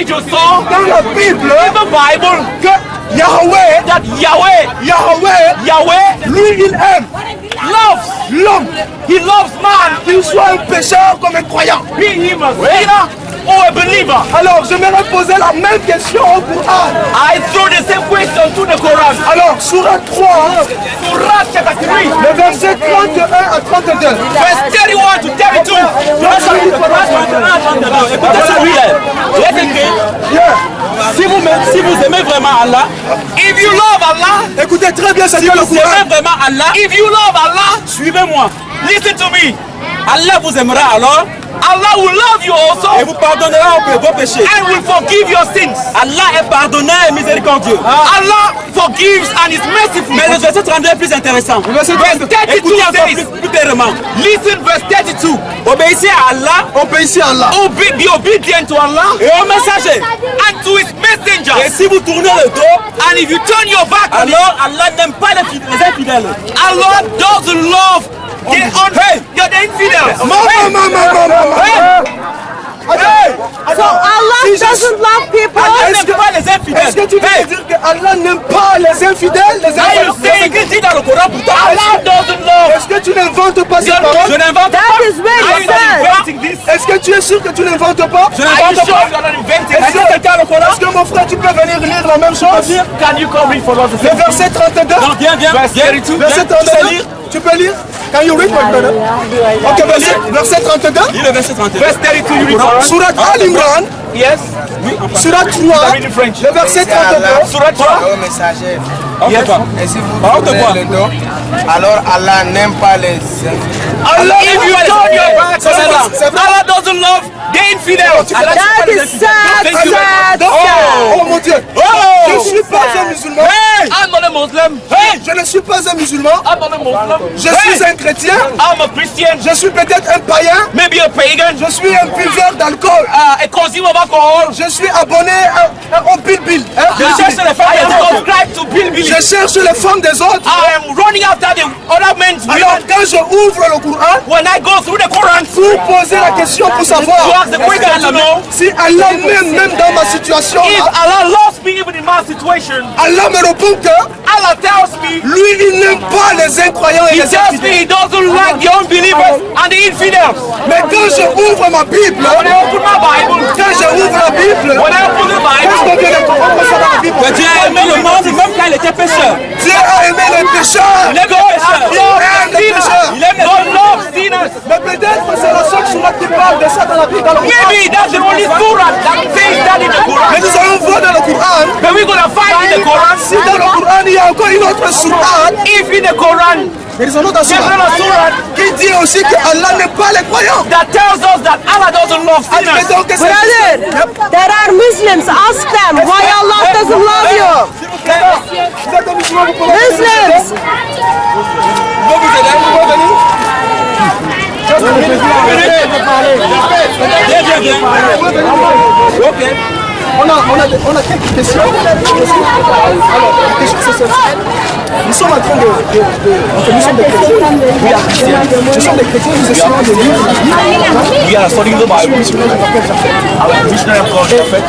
read your song, dans la Bible, in the Bible, que Yahweh, that Yahweh, lui, il aime loves l'homme, He loves man, qu'il soit un pécheur comme un croyant. be him a sinner or a believer. Alors, j'aimerais poser la même question au Coran. I throw the same question to the Quran. Alors, Surah 3, Surah chapter 3, le verset 31 à 32. verse 31 to 32. Écoutez celui-là. Il est écrit, Yeah. si vous aimez vraiment Allah, if you love Allah, Écoutez très bien ce que le vous aimez Coran. vraiment Allah, if you love Allah, suivez-moi. Listen to me. Allah vous aimera alors. Allah will love you also. Et vous pardonnera vos péchés. And will forgive your sins. Allah est pardonneur et miséricordieux. Allah forgives and is merciful. Mais le verset 32 est plus intéressant. Verse 32 Écoutez encore says, plus clairement. listen verse 32. Obéissez à Allah Obéissez à Allah. Be obedient to Allah et au messager. and to his Et messengers. si vous tournez le dos, And if you turn your back on it, alors Allah n'aime pas les infidèles. Allah doesn't love the infidels. So Allah doesn't love people. Allah n'aime pas les infidèles. Est-ce que tu veux dire que Allah n'aime pas les infidèles, les Are you infidèles? saying C'est écrit dans le Coran pourtant. Allah doesn't love? Est-ce que tu n'inventes pas ces Je paroles? n'invente That pas. is where Are it you not says. inventing this? Est-ce que tu es sûr que tu n'inventes pas? Je Are you n'invente sure pas. you're not inventing Est-ce que quelqu'un a le Coran? Est-ce que mon frère, tu peux venir lire la même chose? Can you come read for us? Le verset 32. Non, viens. Verset Tu sais 32. lire? Tu peux lire? Can you read my brother? Ok, verset 32. Lis le verset 31. Verse 32, you read for us? Surat Al-Imran, Yes. Surat 3, Read in French. le verset 32. Surah 3. Au messager. Ok, pas. Et si vous Parole de tournez quoi? le dos, alors Allah n'aime pas les Allah, if you turn your back on C'est vrai, Allah, c'est vrai. Allah doesn't love the infidels. Allah That is sad, Thank you. sad, Donc, sad. oh mon Dieu, je ne suis pas un musulman. I'm not a Muslim. Je ne suis pas un musulman. I'm not a Muslim. Je suis un chrétien. I'm a Christian. Je suis peut-être un païen. Maybe a pagan. Je suis un buveur d'alcool. A consumer of alcohol. Je suis abonné au Bill. Je cherche les femmes. I am subscribed to Bill Billy. Je cherche les femmes des autres. I am running after the other men's Alors women. quand je ouvre le Coran, When I go through the Quran, vous posez la question pour to savoir ask the question to know si Allah m'aime même dans ma situation. if Allah loves me even in my situation. Allah me répond que Allah tells me, lui, il n'aime pas les incroyants et He les tells me infidèles. He doesn't like the unbelievers and the infidels. Mais quand je ouvre ma Bible, When I open my Bible, quand je ouvre la Bible, when I open the qu'est-ce qu'on Bible, vient de comprendre ça dans la Bible? Que Dieu a aimé le monde même quand il était pécheur. Dieu a aimé les pécheurs. Il aime les pécheurs. Il aime les pécheurs. Il aime les God pécheurs. loves sinners. Mais peut-être que c'est la seule sourate qui parle de ça dans la Bible. Dans le Coran. Maybe that's the only surah that says that in the Mais Quran. nous allons voir dans le Coran. But we're gonna find in the Quran, Si dans le Coran il y a encore une autre sourate, if in the Quran, there is another there's sourate another surah qui dit aussi que Allah n'aime pas les croyants. that tells us that Allah doesn't love Mais sinners. donc c'est Brother, there are Muslims. Ask them why Allah doesn't love you. Vous êtes un musulman, vous pouvez Muslims. Vous pouvez venir. Viens. Ok. On a quelques questions. Alors, la question c'est celle-ci. Nous sommes en train nous sommes des chrétiens. Oui, nous sommes des chrétiens, nous essayons de lire la Bible. We are studying the Bible. Our missionary of God, en fait,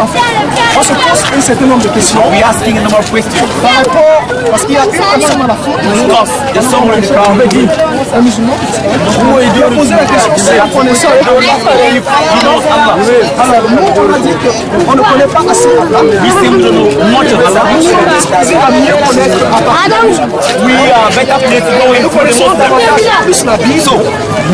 on se pose un certain nombre de questions. We are asking a number of questions. Par rapport, parce qu'il y a une personne à la fin. Because there's someone in the crowd. Un musulman. Il doit poser la question, c'est la connaissance. Alors, nous, on a dit qu'on ne connaît pas assez Allah. We seem to know much of Allah. Nous sommes disposés à mieux connaître Allah. We are better placed to go Nous into the connaissons Muslim. davantage plus la Bible. So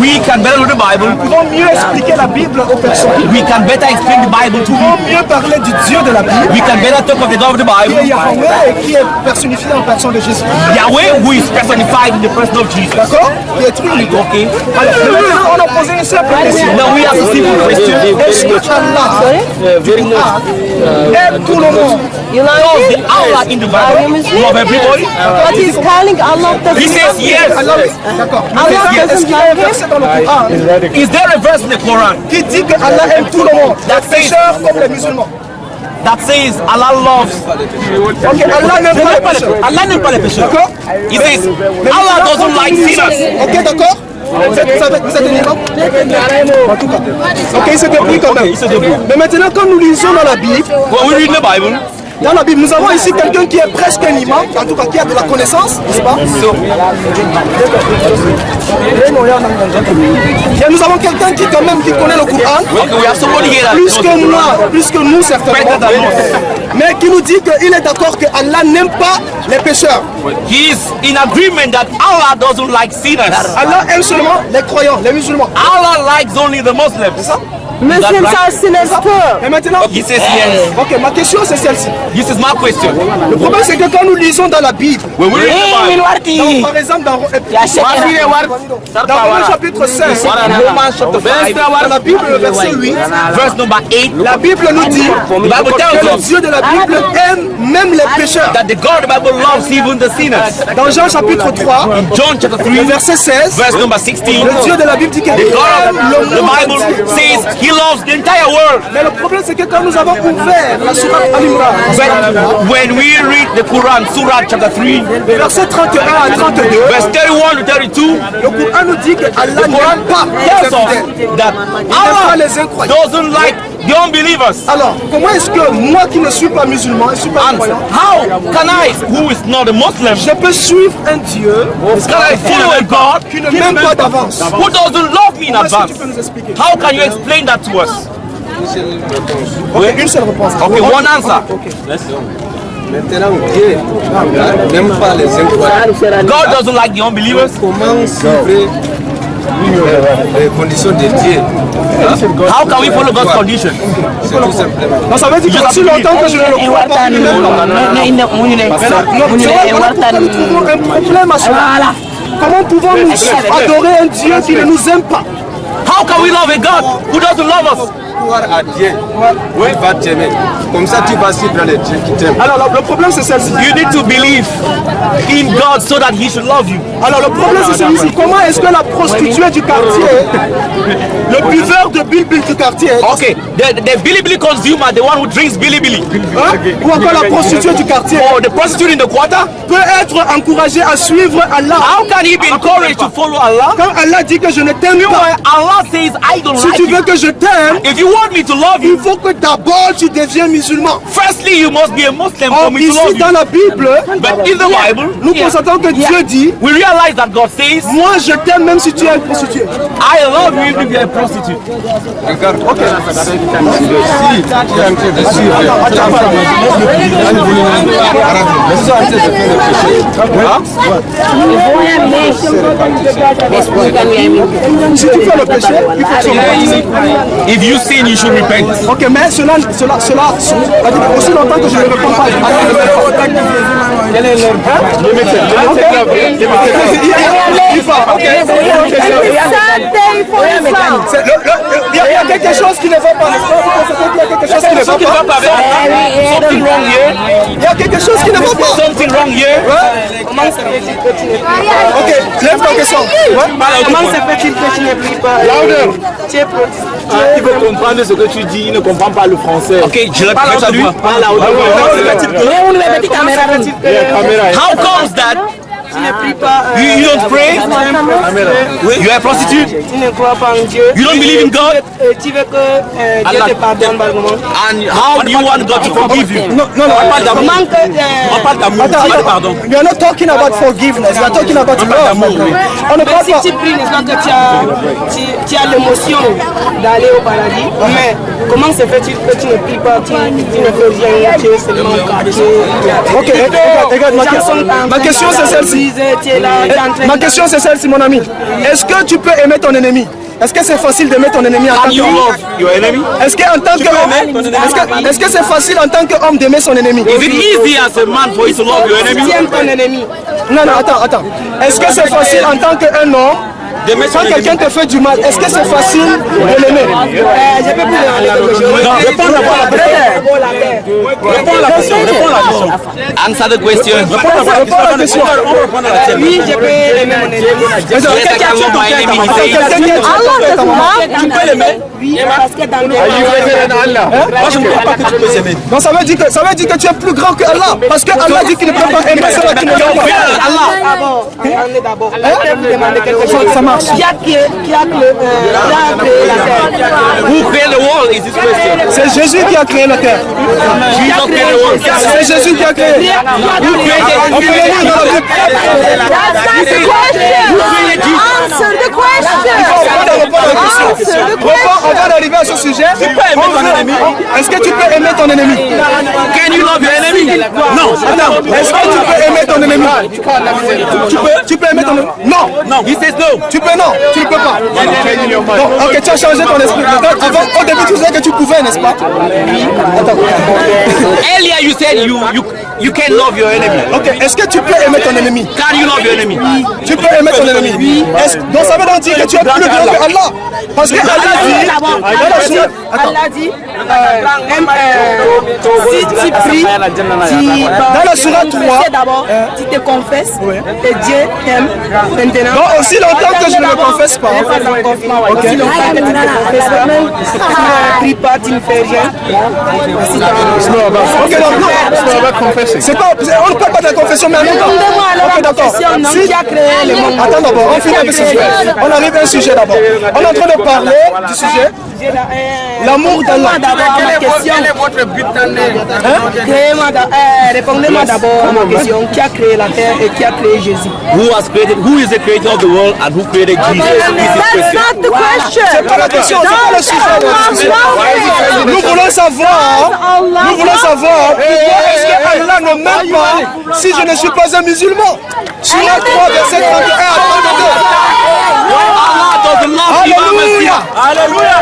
we can better know the Bible. Nous pouvons mieux expliquer la Bible aux personnes. We can better explain the Bible to Nous pouvons people. mieux parler du Dieu de la Bible. We can better talk of the God of the Qui est Bible. Yahweh et qui est personnifié en personne de Jésus. Yahweh, who is personified in the person of Jesus. D'accord? Qui est Trinité. Okay. Alors, on a posé une simple question. Now we have a simple question. Est-ce que Allah aime tout le monde? You Does like the it? Allah in the Bible love everybody? But he's calling Allah He doesn't says love you. yes. D'accord. Allah Est-ce doesn't qu'il y a un love you. verset dans le Coran Is there a verse in the Quran qui dit que Allah aime tout le monde? Les That says- pécheurs comme les musulmans. that says Allah loves? Ok, Allah n'aime pas les pécheurs. Allah n'aime pas les pécheurs. D'accord? He says Allah doesn't like sinners. Ok, d'accord? Vous êtes un imam? En tout cas. Ok, il se débrouille quand même. Mais maintenant, quand nous lisons dans la Bible, When we read the Bible, dans la Bible, nous avons ici quelqu'un qui est presque un imam, en tout cas qui a de la connaissance, n'est-ce pas? Et nous avons quelqu'un qui quand même qui connaît le Coran, we have somebody here that plus que nous certainement, mais qui nous dit qu'il est d'accord que Allah n'aime pas les pécheurs. he is in agreement that Allah doesn't like sinners. Allah aime seulement les croyants, les musulmans. Allah likes only the Muslims. Muslims are sinners too. Et maintenant, He says yes. ok, ma question c'est celle-ci. This is my question. Le problème c'est que quand nous lisons dans la Bible, When we read the Bible, donc, par exemple dans Romains chapitre 16, dans la Bible, le verset 8, verse number 8, la Bible nous dit que le Dieu de la Bible aime même les pécheurs. that the God of the Bible loves even the sinners. Dans Jean chapitre 3, John chapter 3, le verset 16, verse number 16, le Dieu de la Bible dit qu'il the God aime of le the monde Bible entier. says he loves the entire world. Mais le problème c'est que quand nous avons ouvert la sourate Al-Imran, But when we read the Quran, Surah chapter 3, le verset 31 à 32, verse 31 to 32, le Coran nous dit que Allah n'aime pas les tells infidèles. us that Il n'aime pas Allah les incroyants. doesn't like the unbelievers. Alors, comment est-ce que moi qui ne suis pas musulman, je ne suis pas And croyant, how can I, who is not a Muslim, je peux suivre un Dieu can I follow a God qui ne m'aime pas d'avance? who doesn't love me in Est-ce que advance? tu peux nous expliquer? How can you explain that to us? Ok, une seule réponse. Okay, one answer. Maintenant, Dieu n'aime pas les incroyants. God doesn't like the unbelievers. Comment suivre les conditions de Dieu? How can we follow God's condition? C'est tout simplement. Donc ça veut dire que aussi longtemps que je ne le crois pas, il ne m'aime pas. Donc, c'est vrai, voilà pourquoi nous trouvons un problème à cela. Comment pouvons-nous adorer un Dieu qui ne nous aime pas? How can we love a God who doesn't love us? Croire à Dieu, il va t'aimer. Comme ça, tu vas suivre les dieux qui t'aiment. Alors le problème c'est celle-ci. You need to believe in God so that He should love you. Alors le problème c'est celui-ci. Comment est-ce que la prostituée du quartier, le buveur de bilbil du quartier, Okay, the bilibili consumer, the one who drinks bilibili, hein, ou encore la prostituée du quartier, or the prostitute in the quarter, peut être encouragé à suivre Allah? how can he be encouraged to follow Allah? Quand Allah dit que je ne t'aime When pas, Allah says, I don't si like tu you. veux que je t'aime, If you want me to love il you, faut que d'abord tu deviennes musulman. firstly you must be a Muslim for Or me to love ici you. dans la Bible, But in the Bible, nous constatons que Dieu dit, we realize that God says, moi je t'aime même si tu es une prostituée. I love you if you are a prostitute. Regarde, si tu es en train de suivre, Si tu fais le péché, il faut que tu repentes. If you sin, you should repent. Ok, mais cela aussi longtemps que je ne réponds pas. Sunday for Islam. Il y a quelque chose qui ne va pas. Il y a quelque chose qui ne va pas. Something wrong here. Il y a quelque chose qui ne va pas. Something wrong here. Ok, lève ta question. Comment se fait-il que tu ne pries pas? Tu es protestant. Il veut comprendre ce que tu dis, il ne comprend pas le français. Okay, je répète à lui. How comes that Tu ne pries pas. you don't pray? You are a prostitute? Tu ne crois pas en Dieu. You don't believe in God? Tu veux que Dieu te pardonne par moment. And how do you want God to forgive you? Non, non, non. Comment que On parle d'amour, Attends, pas de pardon. we are not talking about forgiveness, we are talking about love. On ne parle si pas. tu pries, n'est-ce pas que tu as l'émotion d'aller au paradis, mais comment se fait-il que tu ne pries pas, tu ne fais rien, tu es seulement quartier. Ok, regarde, ma question c'est celle-ci. Ma question c'est celle-ci, mon ami. Est-ce que tu peux aimer ton ennemi? Est-ce que c'est facile d'aimer ton ennemi en tant Can you qu'homme? love your enemy? Est-ce qu'en tant qu'homme, est-ce que c'est facile en tant qu'homme d'aimer son ennemi? Is it easy as a man for you to love your Tu enemy? aimes ton ennemi. Non, non, attends. Est-ce que c'est facile en tant qu'un homme? Quand quelqu'un te fait du mal, est-ce que c'est facile de l'aimer? Je peux plus demander quelque chose. Non, réponds d'abord à la question. Réponds à la question. Answer the question. Réponds à la question. Oui, je peux aimer mon ennemi. Yes, I can love my enemy. He said, Allah doesn't love Tu peux l'aimer? Oui, parce que dans les Moi, je ne crois pas que tu peux aimer. Non, ça veut dire que tu es plus grand que Allah. Parce que Allah dit qu'il ne peut pas aimer ceux qui ne l'aiment pas. D'abord, attendez d'abord. Je vais vous demander quelque chose. Ça marche. Qui a créé la terre? who created the world is this question. C'est Jésus qui a créé la terre. Jesus created the world. C'est Jésus qui a créé. On peut le lire dans la Bible. That's the question. Answer the question. Answer the question. Avant d'arriver à ce sujet, est-ce que tu peux aimer ton ennemi? Can you love your enemy? Non. Attends. Est-ce que tu peux aimer ton ennemi? Tu peux aimer ton ennemi? Non. He says no. Tu peux non. Tu ne peux pas. Donc, ok, tu as changé ton esprit. Avant, au début, tu disais que tu pouvais, n'est-ce pas? Attends. Earlier you said you can love your enemy. Ok, est-ce que tu peux aimer ton ennemi? Can you love your enemy? Tu peux aimer ton ennemi? Oui. Donc ça veut donc dire que tu es plus grand que Allah. Parce que Allah dit, si tu pries, dans la Sourate 3, d'abord, tu te confesses et Dieu t'aime. Maintenant, donc aussi longtemps que je ne le confesse pas. aussi longtemps que tu ne te confesses pas, tu ne pries pas, tu ne fais rien. Ok, donc non. C'est pas, on ne parle pas de la confession, mais en même temps. Ok, d'accord. Si, Qui a créé le monde? attends d'abord, on finit avec ce sujet. On arrive à un sujet d'abord. On est en train de parler du sujet. L'amour d'Allah. D'abord à ma question. Répondez-moi d'abord à ma question. Qui a créé la terre et qui a créé Jésus? Who is the creator of the world and who created Jesus? That's not the question. C'est pas la question, c'est pas le sujet de la discussion. Nous voulons savoir, est-ce que Allah ne m'aime pas si je ne suis pas un musulman? Surah 3, verset 31 à 32. Allah doesn't love you. Alléluia! Alléluia!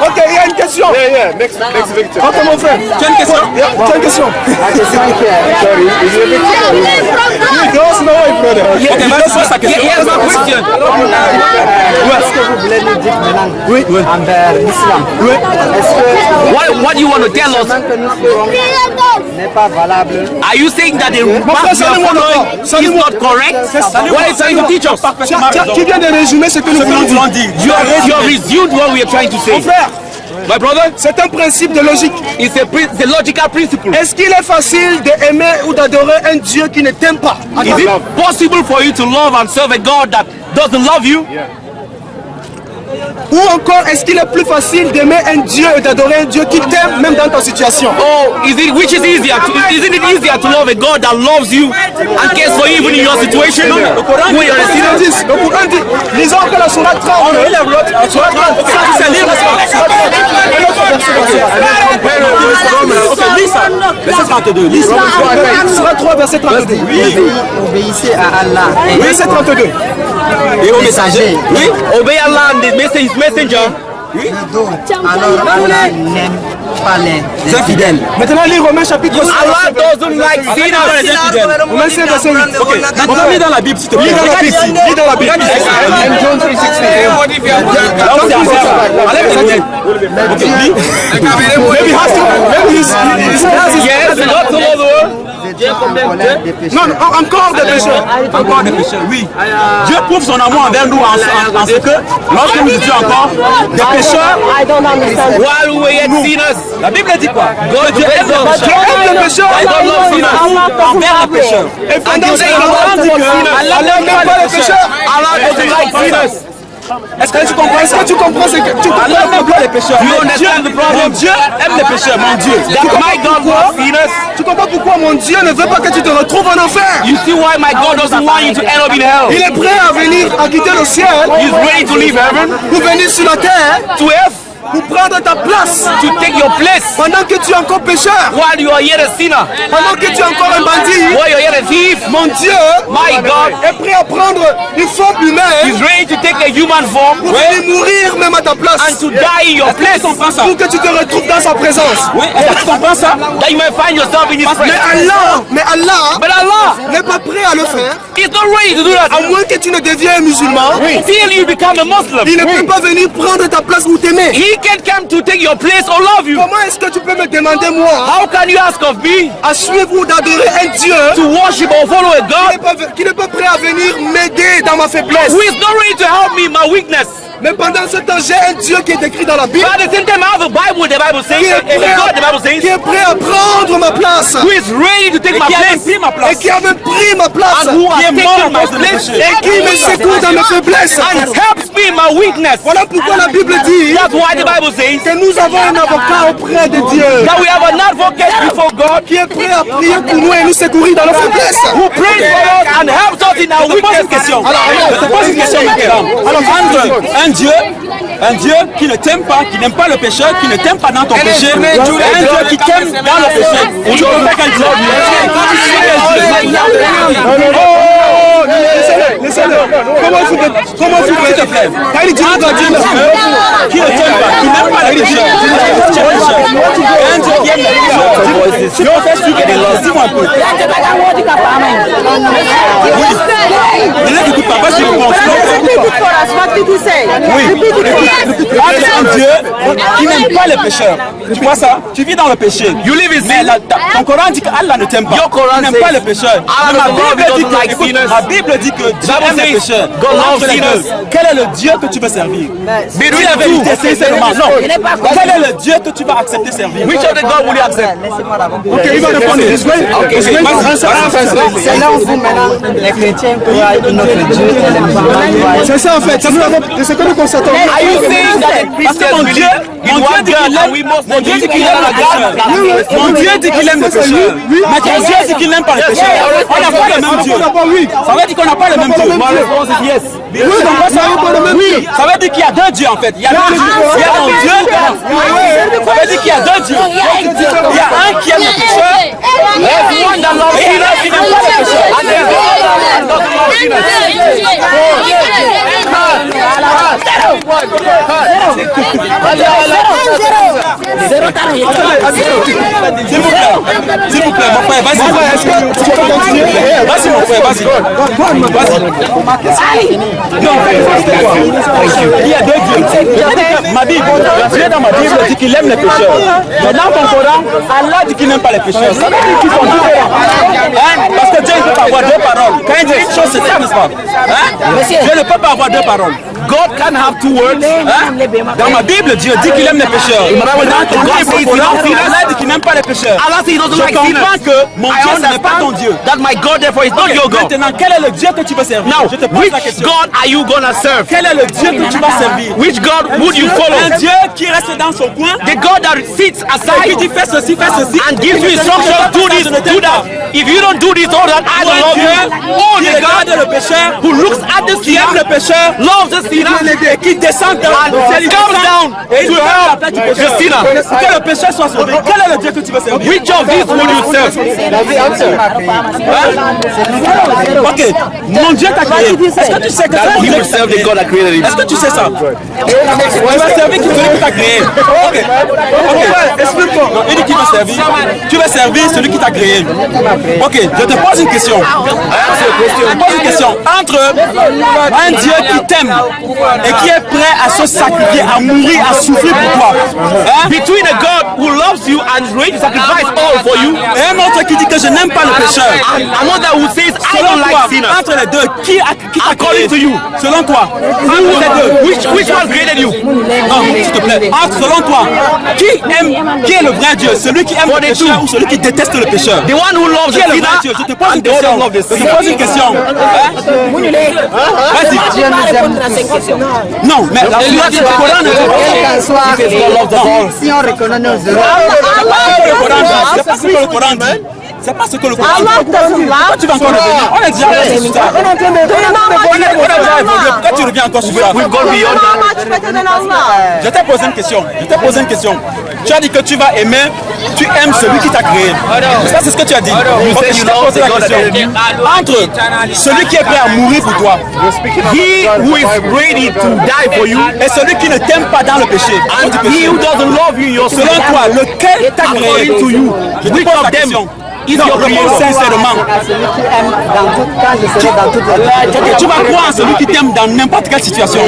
Ok, il y a une question. Ok, mon frère. Tu as une question? Tu as une question? Here's my question. Est-ce que vous voulez nous dire maintenant envers l'islam? What do you want to tell us? Que nous ferons n'est pas valable. Are you saying that the path you are following is not correct? What are you trying to teach us? Tu viens de résumer ce que nous voulons dire. You have resumed what we are trying to say. Mon frère, My brother, c'est un principe de logique. it's a logical principle. Est-ce qu'il est facile d'aimer ou d'adorer un Dieu qui ne t'aime pas? Is it possible for you to love and serve a God that doesn't love you? Ou encore, est-ce qu'il est plus facile d'aimer un Dieu et d'adorer un Dieu qui t'aime même dans ta situation? Or which is easier? Isn't it easier to love a God that loves you and cares for you even in your situation? When you're a sinner? Le Coran dit, lisons que la Sourate 30. Sourate 3, verset 32. Obéissez à Allah et Verset 32. Et au messager. Oui, obey Allah and his messenger. alors Allah n'aime pas les infidèles. Maintenant, lis Romains chapitre 5. Allah doesn't like sinners. Romains 5, verset 8. Ok, maintenant lis dans la Bible, s'il te plaît. Lis dans la Bible. Lis dans la Bible. Maybe Yes, not to love the world. non, encore des pécheurs. Encore des pécheurs, oui. Dieu prouve son amour envers nous en ce que, lorsque nous étions encore des pécheurs, I don't understand. While we were yet sinners, la Bible dit quoi? God Dieu aime les pécheurs. Aime les pécheurs. I don't love sinners. Envers les pécheurs. Et pendant you ce say temps, Allah Allah n'aime pas les pécheurs. Allah doesn't like sinners. Est-ce que tu comprends? Est-ce que tu comprends ce que tu comprends? Allah n'aime pas les pécheurs. You understand the problem? Mon Dieu aime les pécheurs, mon Dieu. That my God loves sinners. Tu comprends pourquoi mon Dieu ne veut pas que tu te retrouves en enfer? You see why my God doesn't want you to end up in hell? Il est prêt à venir, à quitter le ciel He's ready to leave heaven pour venir sur la terre, to earth pour prendre ta place to take your place pendant que tu es encore pécheur, while you are yet a sinner, pendant que tu es encore un bandit. while you are yet a thief. Mon Dieu My God est prêt à prendre une forme is humaine ready to take a human form pour venir mourir même à ta place, and to die in your place pour que tu te retrouves dans sa présence. Oui, est-ce que tu comprends ça? that you may find yourself in His Mais presence. Allah But Allah n'est pas prêt à le faire, is not ready to do that à moins que tu ne deviennes un musulman. until you become a Muslim. Il ne peut pas venir prendre ta place ou t'aimer. He can come to take your place or love you? Comment est-ce que tu peux me demander, moi, How can you ask of me à suivre ou d'adorer un Dieu to worship or follow a God qui n'est pas prêt à venir m'aider dans ma faiblesse? who is not ready to help me in my weakness? Mais pendant ce temps, j'ai un Dieu qui est écrit dans la Bible, But at the same time, I have a Bible, the Bible says, qui est a God, the Bible qui says, est prêt à prendre ma place who is ready to take my place et qui a même pris ma place and who Qui est has mort taken à my cause de place péché. et qui me secoue dans mes faiblesses. and helps me in my weakness. Voilà pourquoi la Bible dit That's why the Bible says que nous avons un avocat auprès de Dieu that we have an advocate before God qui est prêt à prier pour nous et nous secourir dans nos faiblesses. who prays for us and helps us in our Je te pose weakness. une question. Je te pose une question, Nicolas. Alors, entre un Dieu qui ne t'aime pas, qui n'aime pas le péché, qui ne t'aime pas dans ton péché, et un Dieu qui t'aime dans le péché, tu préfères quel Dieu? Laissez-le. Comment vous S'il te plaît. Quand il dit Entre un Dieu qui ne t'aime pas, qui n'aime pas le péché, et un Dieu qui aime le péché, tu peux faire suivre des lois. Dis-moi un peu. Oui. Ne l'écoute pas, vas-y, réponds. Repeat it for us. What did he say? Oui, Repeat it for us. entre un Dieu qui n'aime pas les pécheurs. Tu vois ça? Tu vis dans le péché. You live in Mais sin. ton Coran dit qu'Allah ne t'aime pas. Your Quran Il n'aime says, pas les pécheurs. Allah Mais doesn't love you, doesn't like écoute, sinners. la Bible dit que Dieu Bible aime les says, pécheurs. God loves Entre les deux, sinners. quel est le Dieu que tu veux servir? Between Dis la the two, vérité, sincèrement. Non. Quel est le Dieu que tu vas accepter servir? which of the God will you accept? Ok, il va répondre. C'est là où maintenant les chrétiens croient une autre Dieu. C'est ça en fait. C'est ce que nous constatons. Are you saying that the Parce que mon Christians Dieu, believe in one God and we must mon Dieu dit qu'il aime les pécheurs. Mon Dieu dit qu'il aime les pécheurs. Mais ton Dieu dit qu'il n'aime pas les pécheurs. On n'a pas le même Dieu. Ça veut dire qu'on n'a pas le même Dieu. My response is yes. Oui, donc moi, ça veut pas le même Dieu. Ça veut dire qu'il y a deux dieux en fait. Il y a deux dieux. Il y a mon Dieu. Ça veut dire qu'il y a deux dieux. Il y a un qui aime les pécheurs. There's one that loves Et il y a un qui n'aime pas les pécheurs. and there's one that doesn't love S'il vous plaît, mon frère, vas-y. Vas-y, mon frère, vas-y. Non, il y a deux dieux. Ma Bible, Dieu dans ma Bible dit qu'il aime les pécheurs. Mais dans ton Coran, Allah dit qu'il n'aime pas les pécheurs. Ça veut dire qu'ils sont différents. Hein? Parce que Dieu ne peut pas avoir deux paroles. Quand il dit une chose, c'est ça, n'est-ce pas? Hein? Dieu ne peut pas avoir deux paroles. God can have two words. Hein? Dans ma Bible, Dieu dit qu'il aime les pécheurs. Dans ton Coran, Allah dit qu'il n'aime pas les pécheurs. Allah says he doesn't Je like comprends sinners. que mon Dieu, ce n'est pas ton Dieu. That my God therefore is not Ok, your God. maintenant, quel est le Dieu que tu veux servir? Now, Je te pose which la question. God are you gonna serve? Quel est le Dieu que tu vas servir? Which God would you follow? Un Dieu qui reste dans son coin, The God that sits qui aside dit fais ceci, and gives you instructions, do this, do that. If you don't do this or that, I don't love you. Oh, qui the regarde God le pécheur, who looks at the qui aime sinner, le pécheur, loves the sinner, et qui descend dans and comes down et to il la help place du the pécheur. sinner. Que le pécheur soit sauvé. Quel est le Dieu que tu veux servir? Which of these would you serve? Ok, mon Dieu t'a créé. Est-ce que tu sais que ça? He will serve the God that created him. Est-ce que tu sais ça? Tu vas servir celui qui t'a créé. Ok, explique-moi. Il dit qu'il va servir. Tu vas servir celui qui t'a créé. Ok, je te pose une question. Je te pose une question. Entre un Dieu qui t'aime et qui est prêt à se sacrifier, à mourir, à souffrir pour toi. Hein? Between a God who loves you and is ready to sacrifice all for you, Et un autre qui dit que je n'aime pas le pécheur. and another who says, I Selon don't like toi, sinners. entre les deux, qui t'a créé? According to you. Selon toi, entre les deux, Which one created you? non, s'il te plaît. Selon toi, qui est le vrai Dieu? Celui qui aime le pécheur ou celui qui déteste le pécheur? The one who loves Qui the est le vrai Dieu? sinner Je te pose une and the one question. who loves the Je te sinner. pose une question. Vas-y. Non, mais la Coran ne dit pas. Si on reconnaît nos erreurs, C'est pas ce que le Coran dit. C'est pas ce que le Coran dit. Allah doesn't love. Tu vas encore revenir. On est déjà resté sur ça. Do you know On a déjà évolué. Pourquoi tu reviens encore sur ça? We've gone beyond that. how much better than Allah? Je t'ai posé une question. Tu as dit que tu vas aimer, tu aimes celui qui t'a créé. Ça, c'est ce que tu as dit. Ok, je t'ai posé la question. Entre celui qui est prêt à mourir pour toi, He who is ready to die for you, et celui qui ne t'aime pas dans le péché. and he who doesn't love you in your sin, Selon toi, lequel t'a créé? according to you, Je te which pose of la them question. is Non, your réponds creator. sincèrement. À celui qui aime dans tout, quand je serai dans toute Tu vas croire en celui qui t'aime dans n'importe quelle situation.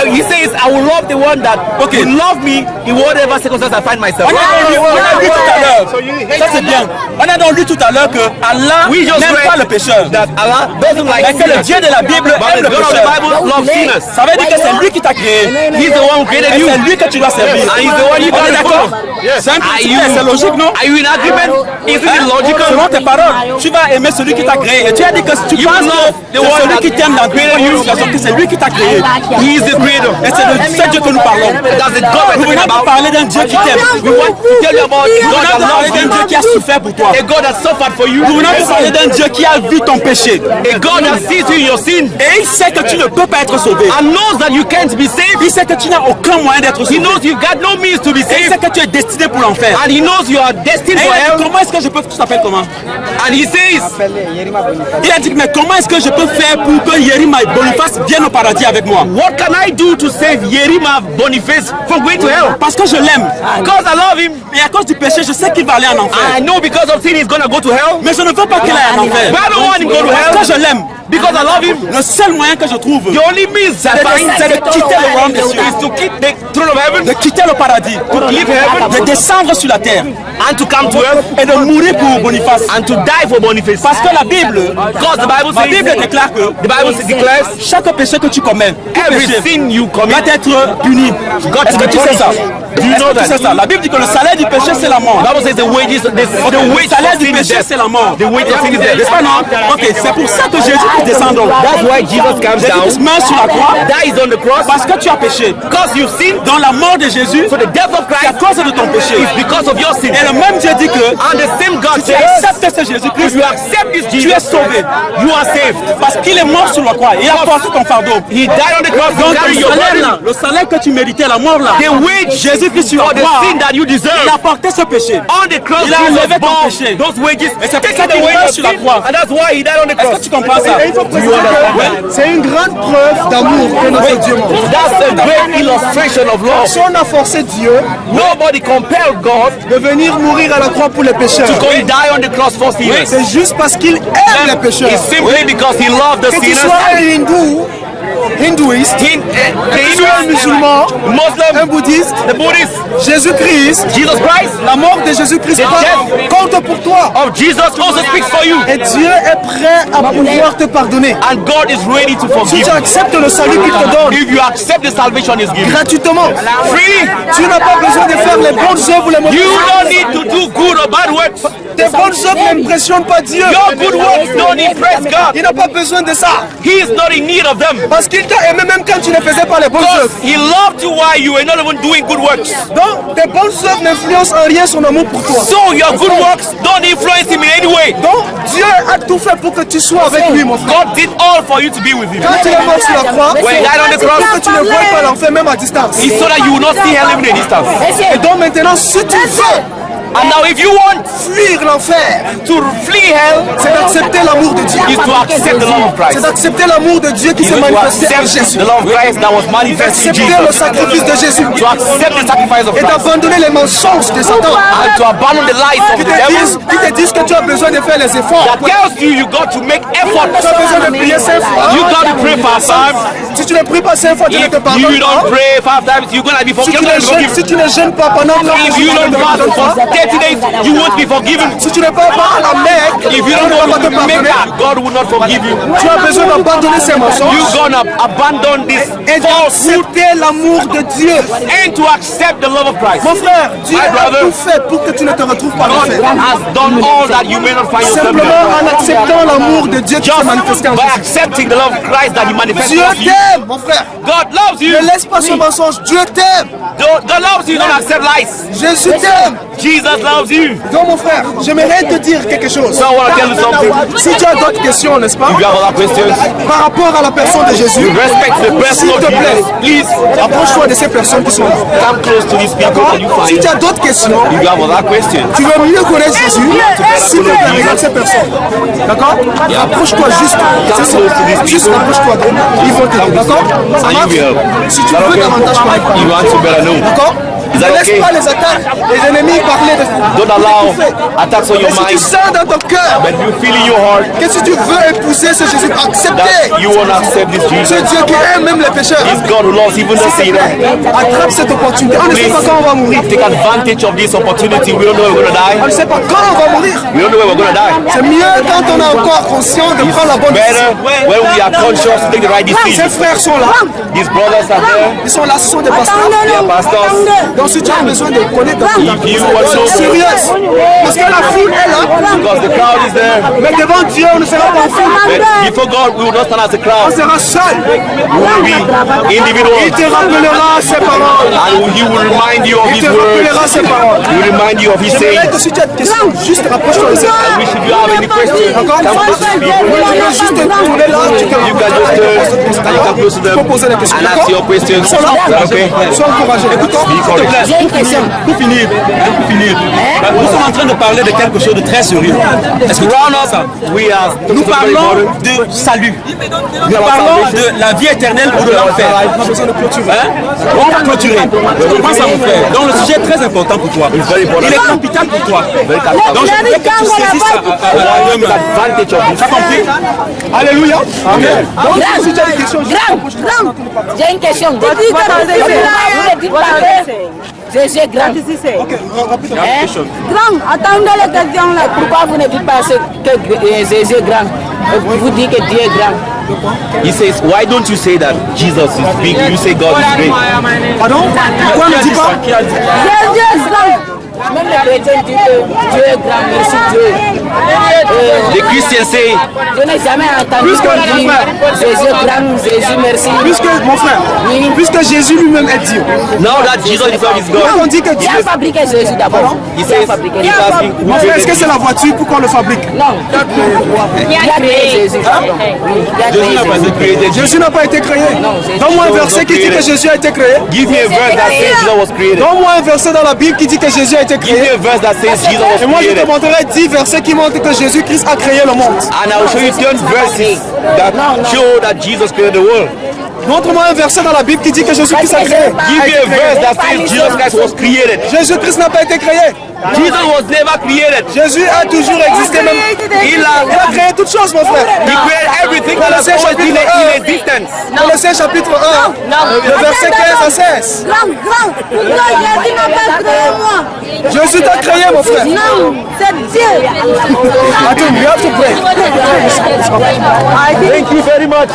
He says, I will love the one that will love me in whatever circumstance I find myself. On a lu tout à l'heure. Ça c'est bien. On a donc lu tout à l'heure que Allah We just n'aime read pas le pécheur. that Allah doesn't like Mais que le sinners. Dieu de la Bible But aime the le God of the pécheur. Bible loves sinners. Ça veut dire que c'est lui qui t'a créé. He's the one who created Et you. c'est lui que tu dois servir. And he's the one you On got est to d'accord? follow. C'est un Are principe, you, c'est logique, non? are you in agreement? Isn't it logical? Selon tes paroles, tu vas aimer celui qui t'a créé. Et tu as dit que si tu You penses love que the c'est one celui that qui t'aime dans created you. toute situation, que c'est lui qui t'a créé. He is the creator. Et c'est de ce Dieu que nous parlons. That's the God Nous we're venons talking de about. parler d'un Dieu qui t'aime. We want to tell you about Nous God venons that de parler loves d'un you. Dieu qui a souffert pour toi. A God that suffered for you. Nous venons de parler d'un Dieu qui a vu ton péché. A God that sees you in your sin Et il sait que tu ne peux pas être sauvé. and knows that you can't be saved. Il sait que tu n'as aucun moyen d'être He sauvé. knows you've got no means to be Et il saved. sait que tu es destiné pour l'enfer. And he knows you are destined Et for il a dit, hell. comment est-ce que je peux... Tu t'appelles comment? And he says, Il a dit, mais comment est-ce que je peux faire pour que Yerima et Boniface viennent au paradis avec moi? what can I do to save Yerima Boniface from going to hell? Parce que je l'aime. Because I love him. Et à cause du péché, je sais qu'il va aller en enfer. I know because of sin he's gonna go to hell. Mais je ne veux pas qu'il aille en enfer. But I don't want him to go to Parce que hell je l'aime. because I love him. Le seul moyen que je trouve, The only means I find c'est de quitter le royaume des cieux, is to keep the throne of heaven, de quitter le paradis, to leave heaven, de descendre sur la terre and to come to earth, et de mourir pour Boniface. and to die for Boniface. Parce que la Bible, Because the Bible la Bible says, déclare que the Bible declares, chaque péché que tu commets, tout every péché sin you commit, va être puni. Est-ce que tu sais ça? Do you know Tu that? sais ça? La Bible dit que le salaire du péché c'est la mort. The Bible says the wages, the Le wage salaire of du sin is péché death. c'est la mort. The wage of sin is death. N'est-ce pas non? Ok, c'est pour ça que Jésus Christ descend donc. That's why Jesus comes Jésus down, meurt sur la croix dies on the cross, parce que tu as péché. because you've sinned. Dans la mort de Jésus, So the death of c'est à Christ cause de ton péché. is because of your sin. Et le même Dieu dit que And the same God si tu says, acceptes ce Jésus-Christ, if you accept this tu es Jesus, sauvé. you are saved. Parce qu'il est mort sur la croix. Il a porté ton fardeau. He died on the cross to Donc carry le your salaire, burden. là, le salaire que tu méritais, la mort là, The wage Jésus-Christ sur for la the croix, sin that you il deserve. a porté ce péché. On the cross, Il a Jesus enlevé ton bore péché. those wages. Et c'est pour Taken ça qu'il away meurt your sur la sin. croix. And that's why he died on the Est-ce cross. que tu comprends ça? Et il faut préciser que c'est une grande preuve d'amour que notre Dieu montre. That's a great illustration of love. Si on a forcé Dieu Nobody compelled God de venir mourir à la croix pour les pécheurs, to come die on the cross for sinners. c'est juste parce qu'il aime les pécheurs. It's simply because he loved the Que tu sinners. sois un hindouiste, The tu sois un musulman, un Muslim, bouddhiste, the Buddhist, Jésus-Christ, Jesus Christ la mort de Jésus-Christ compte pour toi. of Jesus also speaks for you. Et Dieu est prêt à pouvoir te pardonner. And God is ready to Si forgive tu acceptes le salut qu'il te donne if you accept the salvation He's given. gratuitement, Freely. tu n'as pas besoin de faire les bonnes œuvres ou les mauvaises You don't œuvres. need to do good or bad works. Tes bonnes œuvres n'impressionnent pas Dieu. Your good works don't impress God. Il n'a pas besoin de ça. He is not in need of them. Parce qu'il t'a aimé même quand tu ne faisais pas les bonnes Because œuvres. He loved you while you were not even doing good works. Donc, tes bonnes œuvres n'influencent en rien son amour pour toi. So your good works don't influence Him in any way. Donc, Dieu a tout fait pour que tu sois avec lui, mon frère. God did all for you to be with Him. Quand il est mort sur la croix, When He died on the pour cross, que tu ne vois pas l'enfer même à distance. It's so that you will not see hell even in distance. Et donc maintenant, si tu veux And now if you want fuir l'enfer, to flee hell, c'est d'accepter l'amour de Dieu. is to accept the love of C'est Christ. d'accepter l'amour de Dieu qui Is s'est to manifesté en accept Jésus. the love of Christ that was manifested in D'accepter le Jesus. sacrifice de Jésus. To accept the sacrifice of Et Christ. d'abandonner les mensonges de Satan. And to abandon the lies of Qui the devil. te disent que tu as besoin de faire les efforts. That tells you you got to make effort. Tu as besoin de prier 5 fois. You got to pray 5 times. Si tu ne pries pas 5 fois, tu ne If te you pardonnes don't pas. pray 5 times, you're gonna be forgiven. Si tu ne jeûnes pas pendant 30 If you don't fast for 30 days, you won't be forgiven. si tu ne vas pas à la Mecque, If you Dieu don't ne va go pas te to pardonner. Mecca, God will not forgive you. Tu as besoin d'abandonner ces mensonges You're gonna abandon this et falsehood d'accepter l'amour de Dieu. and to accept the love of Christ. Mon frère, Dieu My a brother, tout fait pour que tu ne te retrouves pas God l'enfer. has done all that you may not find yourself Simplement in. en acceptant l'amour de Dieu qui s'est Just manifesté en by Jésus. accepting the love of Christ that He manifested Dieu in you. t'aime, mon frère. God loves you. Ne laisse pas ce mensonge. Dieu t'aime. God loves you. Don't accept lies. Jésus t'aime. Jesus loves you. Donc, mon frère, j'aimerais te dire quelque chose. So I want to tell you something. Si tu as d'autres questions, n'est-ce pas, If you have other questions, par rapport à la personne de Jésus, respect the person s'il of te plaît, Jesus. Please approche-toi de ces personnes qui sont là. come close to these people that you Si find. tu as d'autres questions, If you have other questions, tu veux mieux connaître Jésus, s'il te plaît, regarde ces personnes. D'accord? Approche-toi juste. C'est ça. Juste approche-toi d'eux. Ils vont t'aider. D'accord? Ça and you marche? will. Si tu veux davantage connaître, You want to better know. d'accord? Is Ne that laisse okay? pas les attaques, les ennemis parler de Don't allow attacks on Mais your si tu mind. sens dans ton cœur But you feel in your heart que si tu veux épouser ce Jésus, accepter that you want to accept this ce Jesus. Dieu qui aime même les pécheurs. This God who loves even the sinner. Attrape cette opportunité. On ne sait pas quand on va mourir. Take advantage of this opportunity. We don't know we're going to On ne die. sait pas quand on va mourir. We don't know where we're going to die. C'est mieux quand on est encore conscient de prendre la bonne Better décision. when we are conscious to take the right Ces decision. frères sont là. These brothers are there. Ils sont là, ce sont des pasteurs. They are pastors. Donc si tu as besoin de connaître If you also sérieux, parce que la foule est là, because the crowd is there. mais devant Dieu, on ne sera pas foule. But before God, we will not stand as a On crowd. sera seul. We will be individuals. Il te rappellera ses paroles. And He will remind you of Il His te words. rappellera ses paroles. He will remind you of His J'aimerais saying. que si tu as des questions, juste rapproche-toi de ça. I wish if you have any questions, Encore une come fois, close to people. tu peux juste te tourner là, tu peux You can just come close to them peux poser des questions. and ask your questions. Ils sont là. Okay. Sois encouragé. Écoute-toi. J'ai une question. Pour finir, nous sommes en train de parler de quelque chose de très sérieux. Est-ce que tu comprends ça? We are Nous parlons de salut. Nous parlons de la vie éternelle ou de l'enfer. Hein? On va clôturer. Pense à mon frère. Donc le sujet est très important pour toi. Il est capital pour toi. Donc je voudrais que tu saisisses ça. Tu as compris? Alléluia. Amen. Grand, j'ai une question. Vous ne dites pas que Jésus est grand. Grand, attendez la question là. Pourquoi vous ne dites pas que Jésus est grand? Vous dites que Dieu est grand. He says, why don't you say that Jesus is big? You say God is great. Pardon? Pourquoi ne dis pas? Jésus est grand. Même les chrétiens disent que Dieu est grand, merci Dieu. The Christians say, Je n'ai jamais entendu dire Jésus est grand, Jésus merci. Puisque, mon frère, puisque Jésus lui-même est Dieu. now that Jesus himself is Quand God, on dit que Qui Dieu a fabriqué Jésus d'abord? he Qui a says, fabriqué he's Jésus? asking, mon who frère, est-ce created que c'est la voiture pour qu'on le fabrique? Non. Qui a créé Jésus? Pardon. Qui a créé Jesus Jésus? was created. Jésus n'a pas été créé. Jésus- Donne-moi un verset qui dit que Jésus a été créé. Give me a verse that says Jesus was created. Donne-moi un verset dans la Bible qui dit que Jésus a été Give me créé. a verse that says Jesus was Et moi, je te created. montrerai 10 versets qui montrent que Jésus-Christ a créé le monde. And I will show you 10 verses that show that Jesus created the world. Montre-moi un verset dans la Bible qui dit que Jésus-Christ a créé. Give me a verse that says Jesus Christ was created. Jésus-Christ n'a pas été créé. Jesus was never created. Jésus a toujours existé même. Il a créé toutes choses, mon frère. He created everything that has always been in existence. Colossiens chapitre 1, le verset 15 à 16. Grand, pourquoi Jésus n'a pas créé moi? Jésus t'a créé, mon frère. Non, c'est Dieu. Attends, you have to pray. Thank you very much.